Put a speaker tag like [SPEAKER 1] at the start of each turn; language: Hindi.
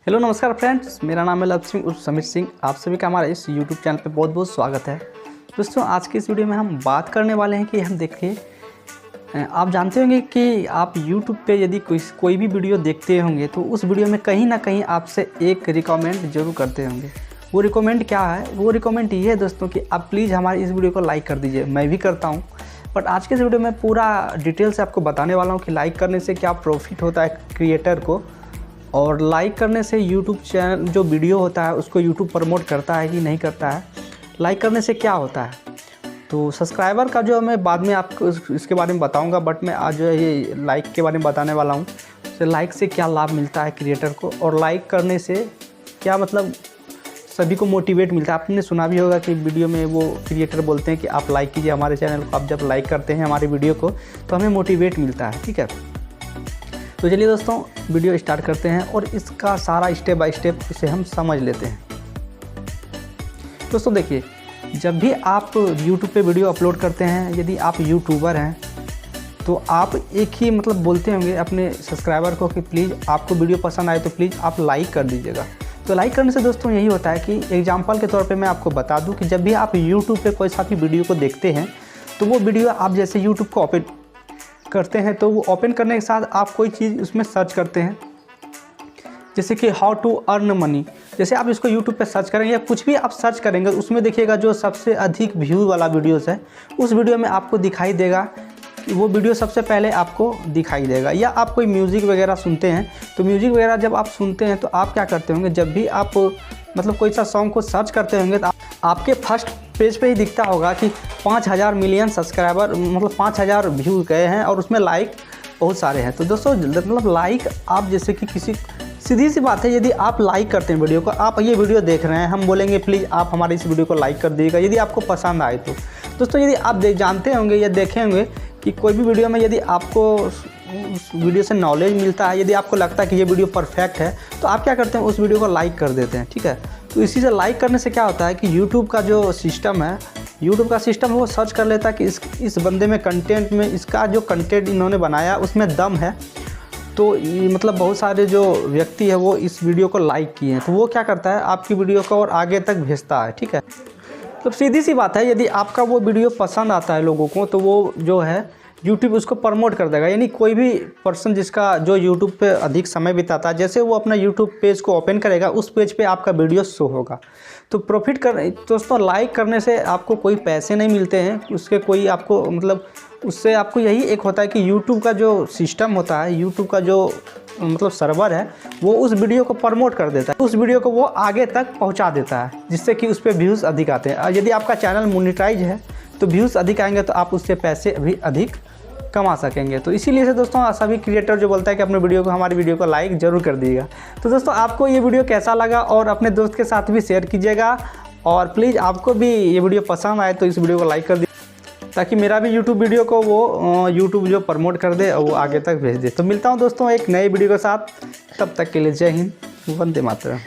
[SPEAKER 1] हेलो नमस्कार फ्रेंड्स, मेरा नाम है लव सिंह उर्फ समीर सिंह। आप सभी का हमारे इस यूट्यूब चैनल पे बहुत बहुत स्वागत है। दोस्तों, आज की इस वीडियो में हम बात करने वाले हैं कि हम देखिए, आप जानते होंगे कि आप यूट्यूब पे यदि कोई भी वीडियो देखते होंगे तो उस वीडियो में कहीं ना कहीं आपसे एक रिकमेंड जरूर करते होंगे। वो रिकमेंड क्या है? वो रिकमेंड ये है दोस्तों कि आप प्लीज़ हमारे इस वीडियो को लाइक कर दीजिए। मैं भी करता हूँ, बट आज के इस वीडियो में पूरा डिटेल से आपको बताने वाला हूँ कि लाइक करने से क्या प्रॉफिट होता है क्रिएटर को, और लाइक करने से यूट्यूब चैनल जो वीडियो होता है उसको यूट्यूब प्रमोट करता है कि नहीं करता है, लाइक करने से क्या होता है। तो सब्सक्राइबर का जो मैं बाद में आपको इसके बारे में बताऊंगा, बट मैं आज ये लाइक के बारे में बताने वाला हूँ। तो लाइक से क्या लाभ मिलता है क्रिएटर को, और लाइक करने से क्या मतलब सभी को मोटिवेट मिलता है। आपने सुना भी होगा कि वीडियो में वो क्रिएटर बोलते हैं कि आप लाइक कीजिए हमारे चैनल को। आप जब लाइक करते हैं हमारे वीडियो को तो हमें मोटिवेट मिलता है। ठीक है, तो चलिए दोस्तों वीडियो स्टार्ट करते हैं और इसका सारा स्टेप बाय स्टेप इसे हम समझ लेते हैं। दोस्तों देखिए, जब भी आप यूट्यूब पे वीडियो अपलोड करते हैं, यदि आप यूट्यूबर हैं तो आप एक ही मतलब बोलते होंगे अपने सब्सक्राइबर को कि प्लीज़ आपको वीडियो पसंद आए तो प्लीज़ आप लाइक कर दीजिएगा। तो लाइक करने से दोस्तों यही होता है कि एग्जाम्पल के तौर पे मैं आपको बता दूं कि जब भी आप यूट्यूब पे कोई सा भी वीडियो को देखते हैं तो वो वीडियो आप जैसे यूट्यूब को ओपन करते हैं तो वो ओपन करने के साथ आप कोई चीज़ उसमें सर्च करते हैं, जैसे कि हाउ टू अर्न मनी। जैसे आप इसको यूट्यूब पे सर्च करेंगे या कुछ भी आप सर्च करेंगे, उसमें देखिएगा जो सबसे अधिक व्यू वाला वीडियोस है उस वीडियो में आपको दिखाई देगा, वो वीडियो सबसे पहले आपको दिखाई देगा। या आप कोई म्यूज़िक वगैरह सुनते हैं तो म्यूज़िक वगैरह जब आप सुनते हैं तो आप क्या करते होंगे, जब भी आप मतलब कोई सा सॉन्ग को सर्च करते होंगे तो आपके फर्स्ट पेज पे ही दिखता होगा कि 5000 मिलियन सब्सक्राइबर मतलब 5000 व्यू गए हैं और उसमें लाइक बहुत सारे हैं। तो दोस्तों मतलब लाइक आप जैसे कि किसी सीधी सी बात है, यदि आप लाइक करते हैं वीडियो को, आप ये वीडियो देख रहे हैं, हम बोलेंगे प्लीज़ आप हमारे इस वीडियो को लाइक कर दीजिएगा यदि आपको पसंद आए तो। दोस्तों यदि आप जानते होंगे या देखे होंगे कि कोई भी वीडियो में यदि आपको उस वीडियो से नॉलेज मिलता है, यदि आपको लगता है कि ये वीडियो परफेक्ट है तो आप क्या करते हैं, उस वीडियो को लाइक कर देते हैं। ठीक है, तो इसी से लाइक करने से क्या होता है कि यूट्यूब का जो सिस्टम है, यूट्यूब का सिस्टम वो सर्च कर लेता है कि इस बंदे में कंटेंट में इसका जो कंटेंट इन्होंने बनाया उसमें दम है। तो मतलब बहुत सारे जो व्यक्ति है वो इस वीडियो को लाइक किए हैं, तो वो क्या करता है आपकी वीडियो को और आगे तक भेजता है। ठीक है, तो सीधी सी बात है, यदि आपका वो वीडियो पसंद आता है लोगों को तो वो जो है यूट्यूब उसको प्रमोट कर देगा। यानी कोई भी पर्सन जिसका जो यूट्यूब पे अधिक समय बिताता है, जैसे वो अपना यूट्यूब पेज को ओपन करेगा उस पेज पे आपका वीडियो शो होगा। तो प्रॉफिट कर दोस्तों लाइक करने से आपको कोई पैसे नहीं मिलते हैं, उसके कोई आपको मतलब उससे आपको यही एक होता है कि यूट्यूब का जो सिस्टम होता है, यूट्यूब का जो मतलब सर्वर है, वो उस वीडियो को प्रमोट कर देता है, उस वीडियो को वो आगे तक पहुंचा देता है, जिससे कि उस पर व्यूज़ अधिक आते हैं। और यदि आपका चैनल मोनेटाइज है तो व्यूज़ अधिक आएंगे तो आप उससे पैसे भी अधिक कमा सकेंगे। तो इसीलिए से दोस्तों सभी क्रिएटर जो बोलता है कि अपने वीडियो को हमारी वीडियो को लाइक ज़रूर कर दीजिएगा। तो दोस्तों आपको ये वीडियो कैसा लगा और अपने दोस्त के साथ भी शेयर कीजिएगा, और प्लीज़ आपको भी ये वीडियो पसंद आए तो इस वीडियो को लाइक कर दीजिए ताकि मेरा भी यूट्यूब वीडियो को वो यूट्यूब जो प्रमोट कर दे और वो आगे तक भेज दे। तो मिलता हूँ दोस्तों एक नए वीडियो के साथ, तब तक के लिए जय हिंद, वंदे मातरम।